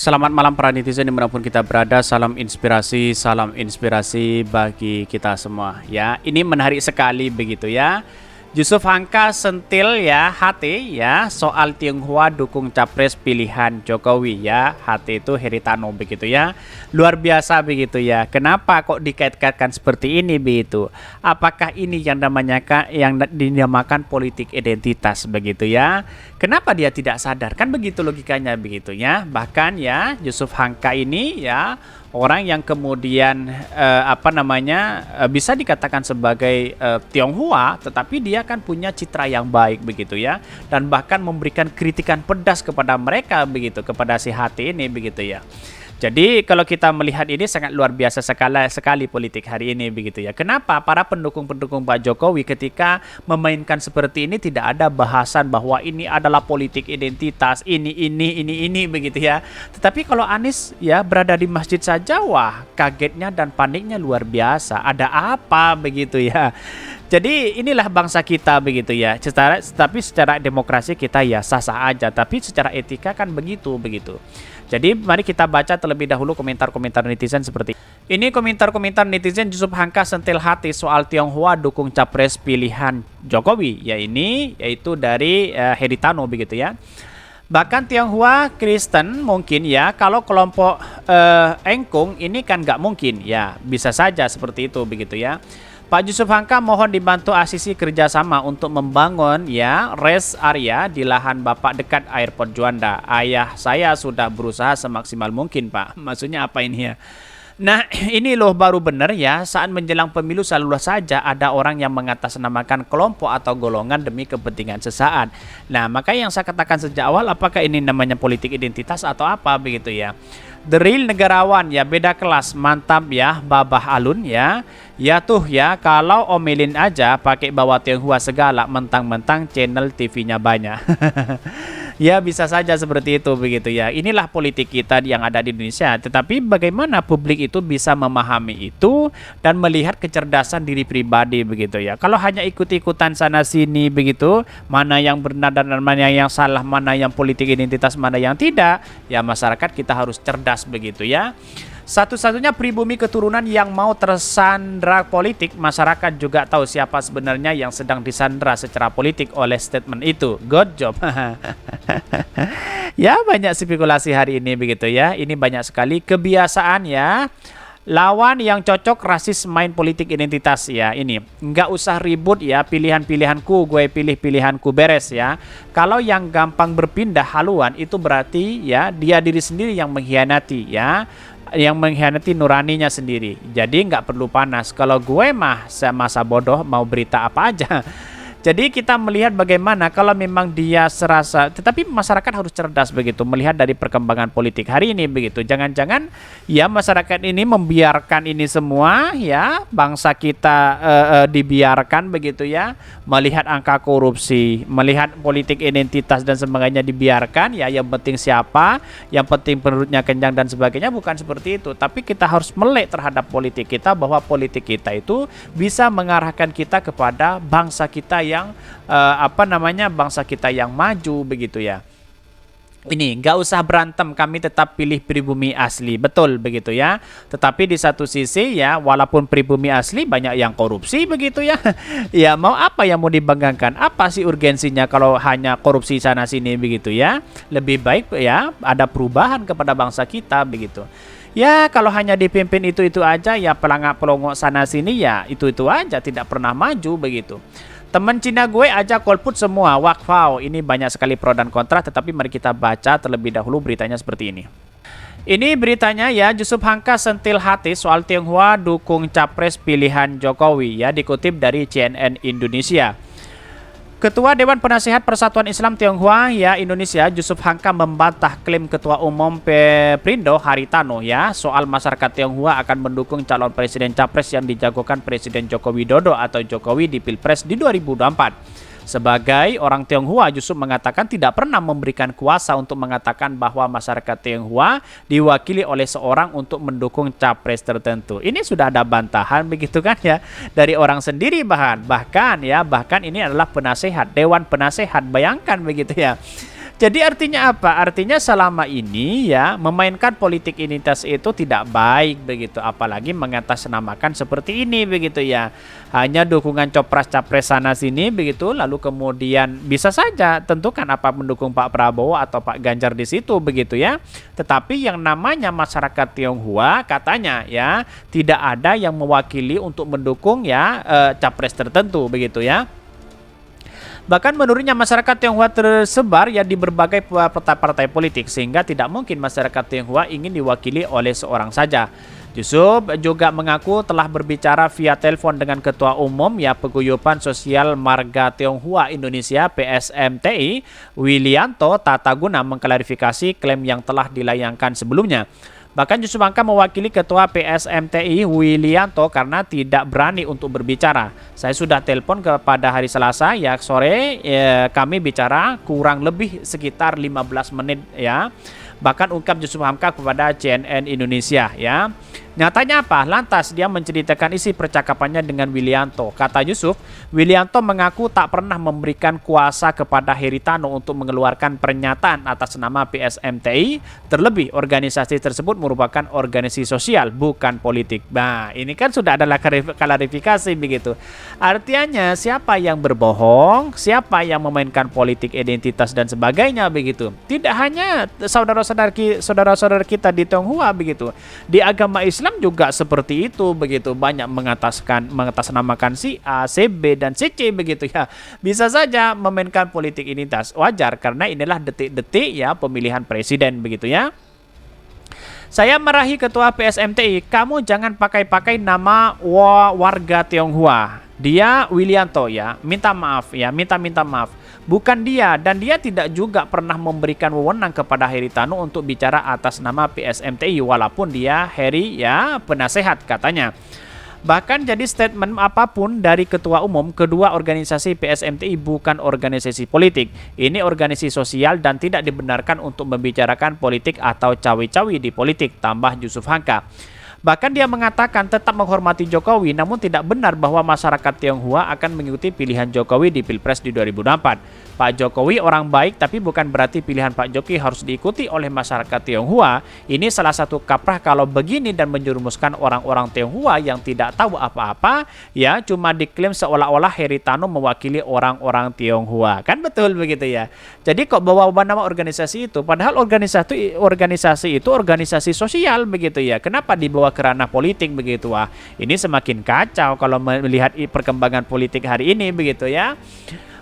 Selamat malam para netizen dimanapun kita berada. Salam inspirasi bagi kita semua. Ya, ini menarik sekali begitu ya. Yusuf Hamka sentil ya HT ya soal Tionghoa dukung capres pilihan Jokowi ya. HT itu Haritano begitu ya. Luar biasa begitu ya. Kenapa kok dikait-kaitkan seperti ini begitu? Apakah ini yang dinamakan politik identitas begitu ya? Kenapa dia tidak sadar? Kan begitu logikanya begitu ya. Bahkan ya Yusuf Hamka ini ya orang yang kemudian bisa dikatakan sebagai Tionghoa, tetapi dia kan punya citra yang baik begitu ya, dan bahkan memberikan kritikan pedas kepada mereka begitu, kepada si HT ini begitu ya. Jadi kalau kita melihat ini sangat luar biasa sekali politik hari ini begitu ya. Kenapa para pendukung-pendukung Pak Jokowi ketika memainkan seperti ini tidak ada bahasan bahwa ini adalah politik identitas, ini begitu ya. Tetapi kalau Anies ya berada di masjid saja, wah kagetnya dan paniknya luar biasa. Ada apa begitu ya. Jadi inilah bangsa kita begitu ya. Tapi secara demokrasi kita ya sah-sah aja. Tapi secara etika kan begitu. Jadi mari kita baca terlebih dahulu komentar-komentar netizen seperti ini. Komentar-komentar netizen Yusuf Hamka sentil hati soal Tionghoa dukung capres pilihan Jokowi. Yaitu dari Haritano begitu ya. Bahkan Tionghoa Kristen mungkin ya, kalau kelompok Engkung ini kan nggak mungkin ya, bisa saja seperti itu begitu ya. Pak Yusuf Hamka mohon dibantu asisi kerjasama untuk membangun ya rest area di lahan Bapak dekat Airport Juanda. Ayah saya sudah berusaha semaksimal mungkin Pak. Maksudnya apa ini ya? Nah ini loh baru benar ya, saat menjelang pemilu selalu saja ada orang yang mengatasnamakan kelompok atau golongan demi kepentingan sesaat. Nah maka yang saya katakan sejak awal, apakah ini namanya politik identitas atau apa begitu ya. The real negarawan ya, beda kelas, mantap ya Babah Alun ya. Ya tuh ya, kalau omelin aja pakai bawa Tionghoa segala, mentang-mentang channel TV-nya banyak. Ya bisa saja seperti itu begitu ya. Inilah politik kita yang ada di Indonesia. Tetapi bagaimana publik itu bisa memahami itu dan melihat kecerdasan diri pribadi begitu ya. Kalau hanya ikut-ikutan sana sini begitu, mana yang benar dan mana yang salah, mana yang politik identitas, mana yang tidak, ya masyarakat kita harus cerdas begitu ya. Satu-satunya pribumi keturunan yang mau tersandra politik, masyarakat juga tahu siapa sebenarnya yang sedang disandra secara politik oleh statement itu. Good job. Ya banyak spekulasi hari ini begitu ya. Ini banyak sekali kebiasaan ya. Lawan yang cocok rasis main politik identitas ya ini. Nggak usah ribut ya, pilihan-pilihanku, gue pilih pilihanku, beres ya. Kalau yang gampang berpindah haluan itu berarti ya dia diri sendiri yang mengkhianati ya. Yang mengkhianati nuraninya sendiri. Jadi nggak perlu panas. Kalau gue mah masa bodoh mau berita apa aja. Jadi kita melihat bagaimana kalau memang dia serasa, tetapi masyarakat harus cerdas begitu melihat dari perkembangan politik hari ini begitu. Jangan-jangan ya masyarakat ini membiarkan ini semua ya, bangsa kita dibiarkan begitu ya, melihat angka korupsi, melihat politik identitas dan sebagainya dibiarkan ya, yang penting siapa, yang penting perutnya kenyang dan sebagainya, bukan seperti itu. Tapi kita harus melek terhadap politik kita, bahwa politik kita itu bisa mengarahkan kita kepada bangsa kita yang bangsa kita yang maju begitu ya. Ini nggak usah berantem, kami tetap pilih pribumi asli, betul begitu ya. Tetapi di satu sisi ya, walaupun pribumi asli banyak yang korupsi begitu ya. Ya mau apa yang mau dibanggakan? Apa sih urgensinya kalau hanya korupsi sana sini begitu ya? Lebih baik ya ada perubahan kepada bangsa kita begitu. Ya kalau hanya dipimpin itu aja ya, pelangak-pelongok sana sini ya itu aja, tidak pernah maju begitu. Teman Cina gue aja golput semua. Wow, ini banyak sekali pro dan kontra, tetapi mari kita baca terlebih dahulu beritanya seperti ini. Ini beritanya ya, Yusuf Hamka sentil hati soal Tionghoa dukung capres pilihan Jokowi ya, dikutip dari CNN Indonesia. Ketua Dewan Penasehat Persatuan Islam Tionghoa ya Indonesia, Yusuf Hamka membantah klaim Ketua Umum Perindo Haritano ya soal masyarakat Tionghoa akan mendukung calon presiden capres yang dijagokan Presiden Joko Widodo atau Jokowi di Pilpres di 2024. Sebagai orang Tionghoa, Yusuf mengatakan tidak pernah memberikan kuasa untuk mengatakan bahwa masyarakat Tionghoa diwakili oleh seorang untuk mendukung capres tertentu. Ini sudah ada bantahan begitu kan ya, dari orang sendiri bahkan ini adalah penasehat, Dewan Penasehat, bayangkan begitu ya. Jadi artinya apa? Artinya selama ini ya memainkan politik identitas itu tidak baik begitu, apalagi mengatasnamakan seperti ini begitu ya. Hanya dukungan copras-capres sana sini begitu, lalu kemudian bisa saja tentukan apa mendukung Pak Prabowo atau Pak Ganjar di situ begitu ya. Tetapi yang namanya masyarakat Tionghoa katanya ya tidak ada yang mewakili untuk mendukung ya capres tertentu begitu ya. Bahkan menurutnya masyarakat Tionghoa tersebar ya di berbagai partai politik sehingga tidak mungkin masyarakat Tionghoa ingin diwakili oleh seorang saja. Yusuf juga mengaku telah berbicara via telepon dengan Ketua Umum ya Paguyuban Sosial Marga Tionghoa Indonesia PSMTI Wilianto Tataguna mengklarifikasi klaim yang telah dilayangkan sebelumnya. Bahkan Yusuf Hamka mewakili Ketua PSMTI Wilianto karena tidak berani untuk berbicara. Saya sudah telepon kepada hari Selasa ya sore kami bicara kurang lebih sekitar 15 menit ya. Bahkan ungkap Yusuf Hamka kepada CNN Indonesia ya. Nyatanya apa? Lantas dia menceritakan isi percakapannya dengan Wilianto. Kata Yusuf, Wilianto mengaku tak pernah memberikan kuasa kepada Haritano untuk mengeluarkan pernyataan atas nama PSMTI. Terlebih organisasi tersebut merupakan organisasi sosial bukan politik. Nah ini kan sudah ada klarifikasi begitu. Artinya siapa yang berbohong, siapa yang memainkan politik identitas dan sebagainya begitu. Tidak hanya saudara-saudara kita di Tionghoa begitu. Di agama Islam juga seperti itu begitu, banyak mengatasnamakan si A, si B dan si C begitu ya. Bisa saja memainkan politik identitas. Wajar karena inilah detik-detik ya pemilihan presiden begitu ya. Saya marahi Ketua PSMTI, kamu jangan pakai-pakai nama warga Tionghoa. Dia Wilianto ya, minta maaf. Bukan dia, dan dia tidak juga pernah memberikan wewenang kepada Haritano untuk bicara atas nama PSMTI walaupun dia Heri ya penasehat katanya. Bahkan jadi statement apapun dari Ketua Umum, kedua organisasi PSMTI bukan organisasi politik. Ini organisasi sosial dan tidak dibenarkan untuk membicarakan politik atau cawe-cawe di politik, tambah Yusuf Hamka. Bahkan dia mengatakan tetap menghormati Jokowi, namun tidak benar bahwa masyarakat Tionghoa akan mengikuti pilihan Jokowi di Pilpres di 2024. Pak Jokowi orang baik, tapi bukan berarti pilihan Pak Jokowi harus diikuti oleh masyarakat Tionghoa. Ini salah satu kaprah kalau begini dan menjerumuskan orang-orang Tionghoa yang tidak tahu apa-apa, ya cuma diklaim seolah-olah Haritano mewakili orang-orang Tionghoa. Kan betul begitu ya. Jadi kok bawa nama organisasi itu, padahal organisasi itu organisasi sosial begitu ya. Kenapa dibawa ke ranah politik begitu? Wah, ini semakin kacau kalau melihat perkembangan politik hari ini begitu ya.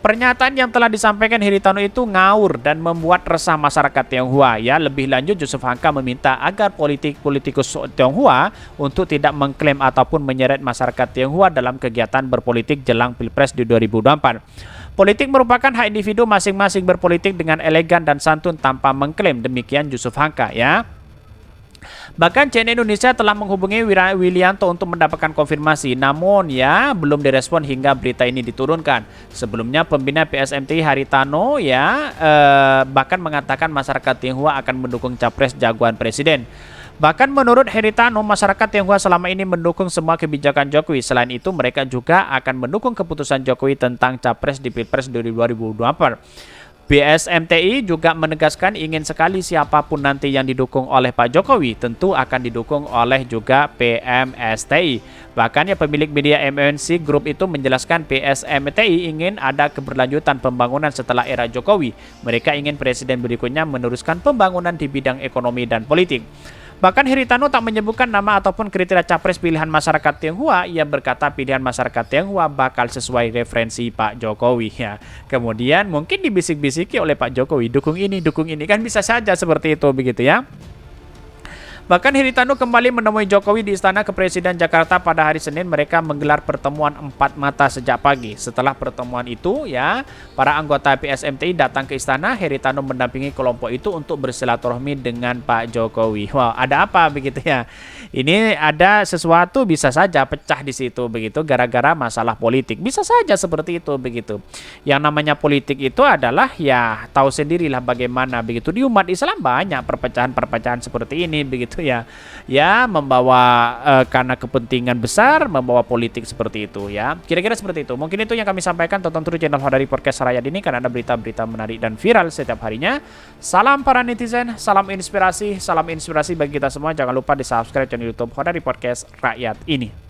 Pernyataan yang telah disampaikan Haritano itu ngawur dan membuat resah masyarakat Tionghoa ya. Lebih lanjut Yusuf Hamka meminta agar politikus Tionghoa untuk tidak mengklaim ataupun menyeret masyarakat Tionghoa dalam kegiatan berpolitik jelang Pilpres di 2024. Politik merupakan hak individu masing-masing berpolitik dengan elegan dan santun tanpa mengklaim, demikian Yusuf Hamka ya. Bahkan CNN Indonesia telah menghubungi Wilianto untuk mendapatkan konfirmasi, namun ya belum direspon hingga berita ini diturunkan. Sebelumnya pembina PSMTI Haritano ya bahkan mengatakan masyarakat Tionghoa akan mendukung capres jagoan presiden. Bahkan menurut Haritano, masyarakat Tionghoa selama ini mendukung semua kebijakan Jokowi. Selain itu mereka juga akan mendukung keputusan Jokowi tentang capres di Pilpres 2024. PSMTI juga menegaskan ingin sekali siapapun nanti yang didukung oleh Pak Jokowi tentu akan didukung oleh juga PMSTI. Bahkan ya pemilik media MNC Group itu menjelaskan PSMTI ingin ada keberlanjutan pembangunan setelah era Jokowi. Mereka ingin presiden berikutnya meneruskan pembangunan di bidang ekonomi dan politik. Bahkan Haritano tak menyebutkan nama ataupun kriteria capres pilihan masyarakat Tionghoa. Ia berkata pilihan masyarakat Tionghoa bakal sesuai referensi Pak Jokowi ya. Kemudian mungkin dibisik-bisiki oleh Pak Jokowi, dukung ini, kan bisa saja seperti itu begitu ya. Bahkan Haritano kembali menemui Jokowi di Istana Kepresiden Jakarta pada hari Senin. Mereka menggelar pertemuan empat mata sejak pagi. Setelah pertemuan itu ya, para anggota PSMTI datang ke istana. Haritano mendampingi kelompok itu untuk bersilaturahmi dengan Pak Jokowi. Wow, ada apa begitu ya? Ini ada sesuatu bisa saja pecah di situ begitu gara-gara masalah politik. Bisa saja seperti itu begitu. Yang namanya politik itu adalah ya tahu sendirilah bagaimana begitu. Di umat Islam banyak perpecahan-perpecahan seperti ini begitu begitu ya. Ya, membawa karena kepentingan besar, membawa politik seperti itu ya. Kira-kira seperti itu. Mungkin itu yang kami sampaikan. Tonton terus channel Hodari Podcast Rakyat ini karena ada berita-berita menarik dan viral setiap harinya. Salam para netizen, salam inspirasi bagi kita semua. Jangan lupa di subscribe channel YouTube Hodari Podcast Rakyat ini.